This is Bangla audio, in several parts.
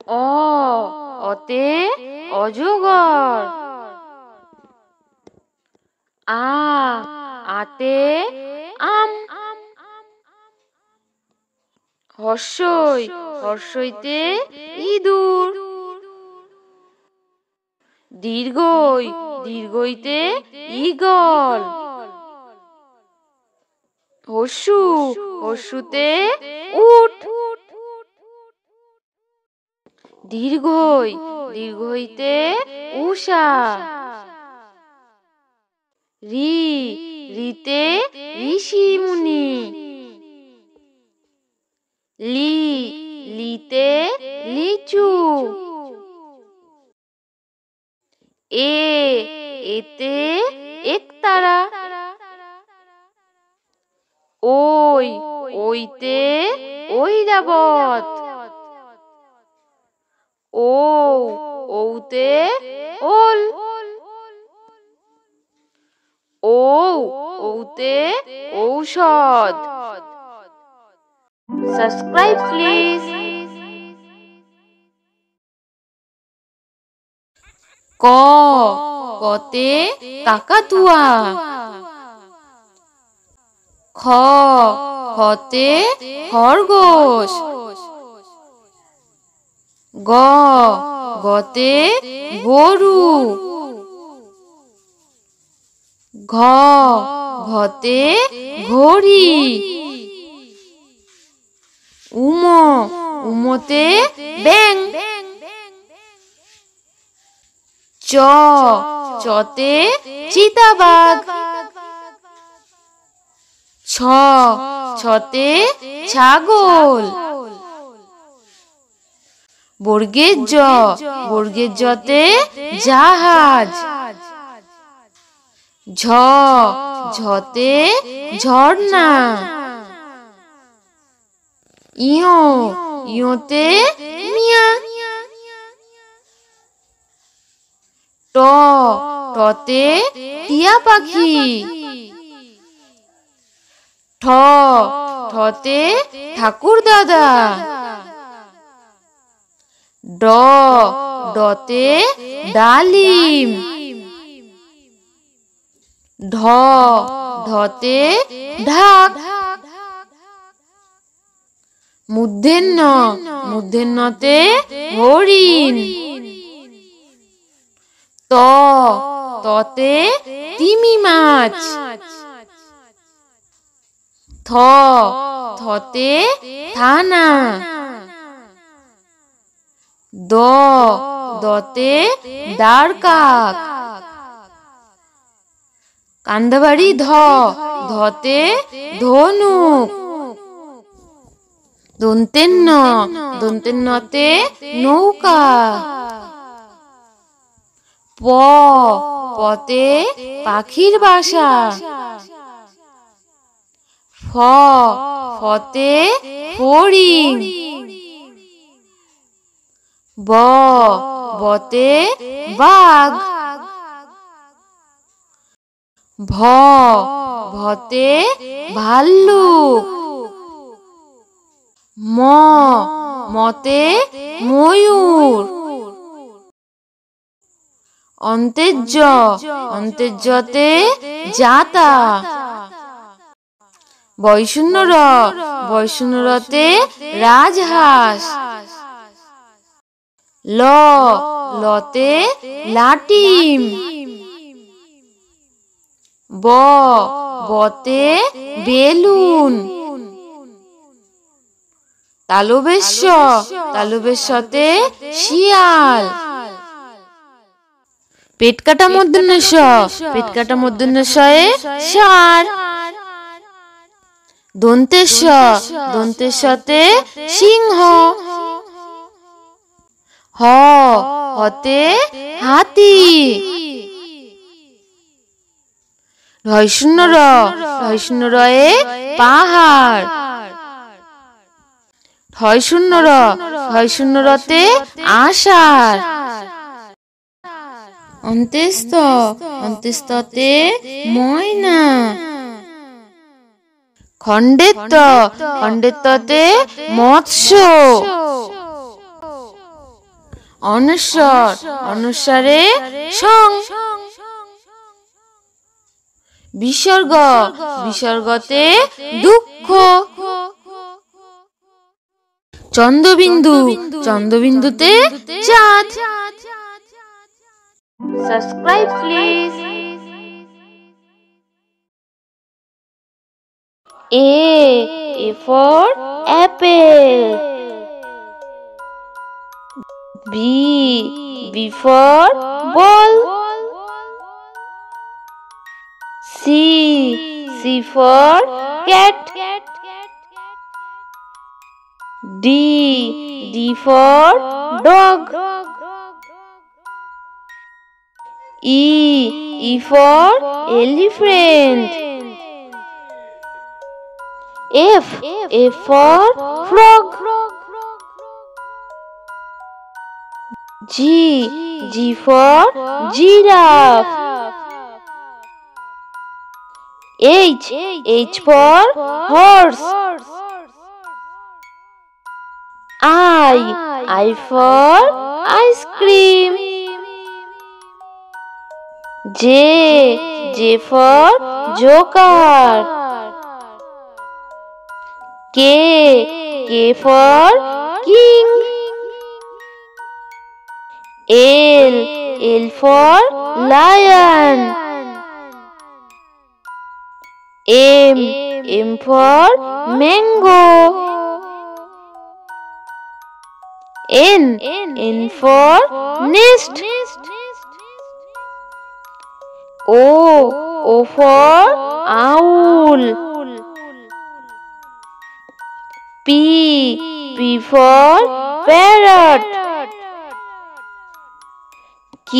অ অতে অজগর। আতে আম। হর্ষই হর্ষইতে ইঁদুর। দীর্ঘই দীর্ঘইতে ঈগল। হর্ষু হর্ষুতে উট। দীর্ঘই দীর্ঘইতে উষা। রি রিতে ঋষিমুনি। লি লিতে লিচু। এতে একতারা। ওই ওইতে ঐরাবত। ওতে ওল। ওতে ঔষধ। Subscribe please. কতে কাকাতুয়া। খতে খরগোশ। গতে গরু। ঘতে ঘড়ি। উমতে ব্যাঙ। চতে চিতাবাঘ। ছতে ছাগল। বর্গের বর্গের জতে জাহাজ। ঝতে ঝর্ণা। ইয়োতে মিয়া। টতে টিয়া পাখি। ঠতে ঠাকুর দাদা। ডতে ডালিম। ঢতে ঢাক। মূর্ধন্যতে হরিণ। ততে তিমি মাছ। থতে থানা। দতে দ্বারকাক। কান্দাবাড়ি ধতে ধনুক। দন্তেন্নতে নৌকা। পতে পাখির বাসা। ফতে ফড়িং। বতে বাঘ। ভতে ভাল্লুক। মতে ময়ূর। অন্তেজ্যতে জাতা। বয়শূন্যরতে রাজহাঁস। লতে লাটিম। বতে বেলুন। তালবেশ্বতে শিয়াল। পেটকাটা মূর্ধন্যে ষাঁড়। দন্তেশ্বতে সিংহ। হতে হাতি। রয়ে পাহাড়। রতে আষাঢ়। অন্ত্যেস্ততে ময়না। খণ্ডেত্বতে মৎস্য। অনস্বর, অনুস্বরে সং। বিসর্গ, বিসর্গতে দুঃখ। চন্দ্রবিন্দু, চন্দ্রবিন্দুতে চাঁদ। Subscribe please. A for apple. B for ball. C for cat. D for dog. E for elephant. F for frog. G for giraffe. H for horse. I for ice cream. J for joker. K for king. L for lion. M for mango. N for nest. O for owl. P for parrot. Q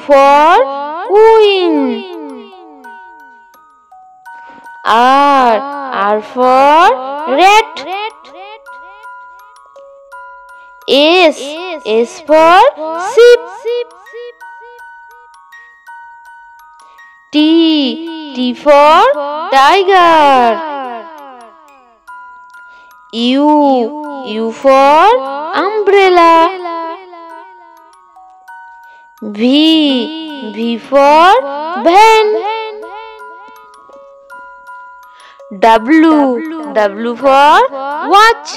for queen. R for rat. S for sheep. T for tiger. U for umbrella. V for van. W for watch.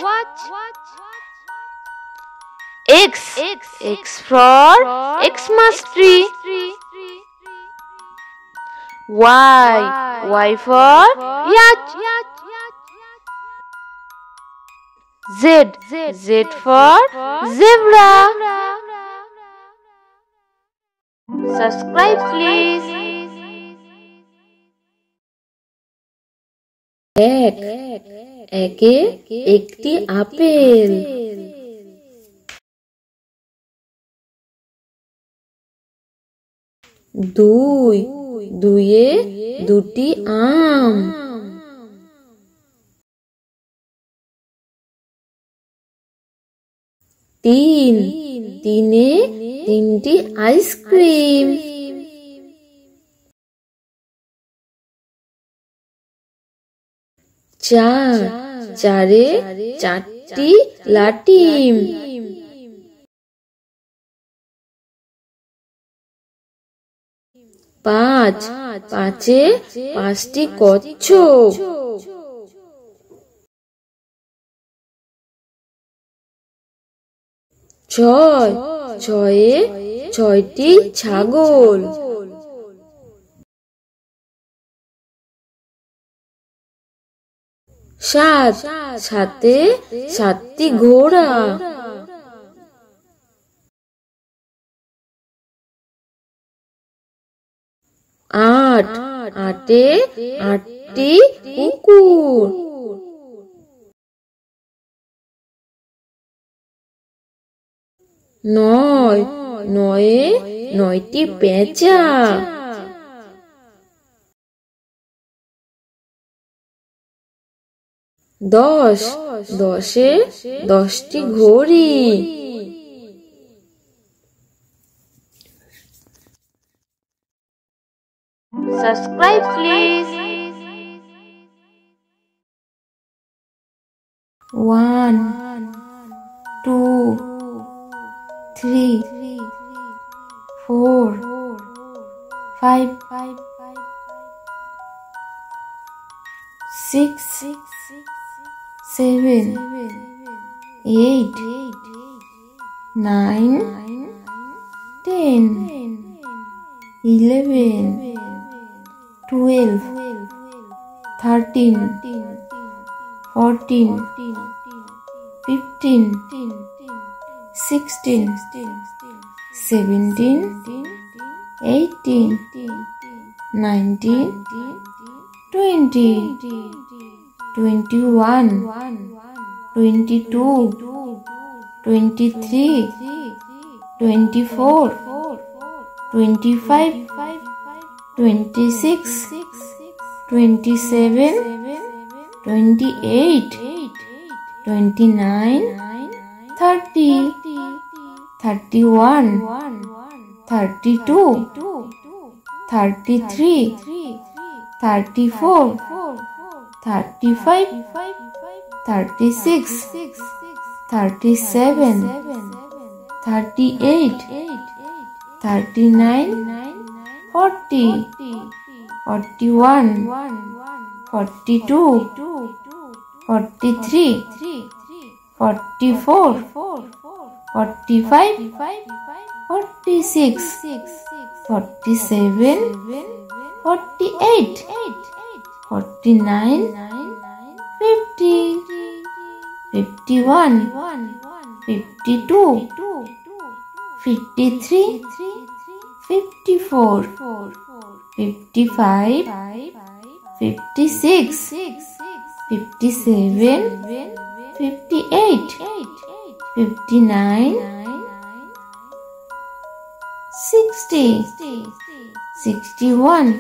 X for Xmas tree. Y for yacht. Z for zebra. Subscribe please. একে একটি আপেল। দুইয়ে দুটি আম। তিনে তিনটি আইসক্রিম। চারে চারটি লাটিম। পাঁচে পাঁচটি কচ্ছপ। ছয়ে ছয়টি ছাগল। সাতে সাতটি ঘোড়া। আটে আটটি কুকুর। নয়ে নয়টি পেঁচা। 10 10টি ঘড়ি। Subscribe please. 1 2 3 4 5 6 7 8 9 10 11 12 13 14 15 16 17 18 19 20 21 22 23 24 25 26 27 28 29 30 31 32 33 34 35 36 37 38 39 40 41 42 43 44 45 46 47 48 49 50 51 52 53 54 55 56 57 58 59 60 61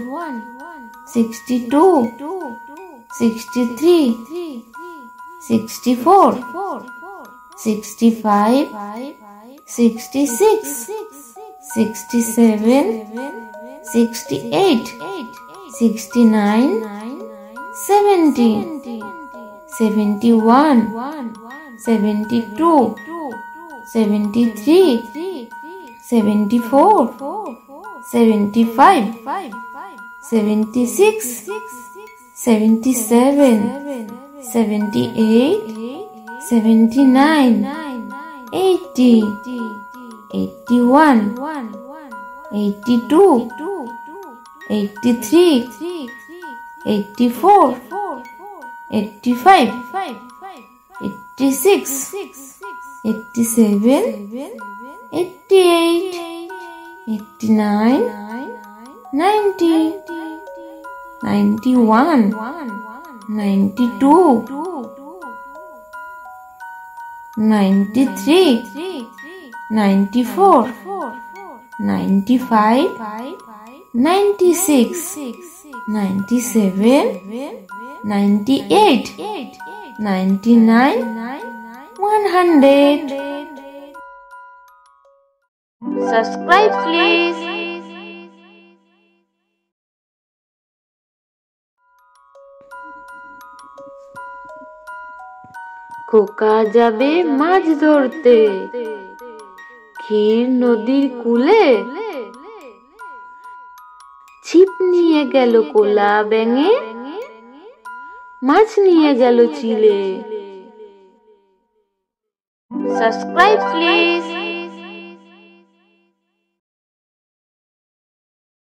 62 63 64 65 66 67 68 69 70 71 72 73 74 75 76 77 78 79 80 81 82 83 84 85 86 87 88 89 90 91 92 93 94 95 96 97 98 99 100 Subscribe please. খোকা যাবে মাছ ধরতে ক্ষীর নদীর কূলে, ছিপ নিয়ে গেল কোলা ব্যাঙে, মাছ নিয়ে গেল চিলে। Subscribe please.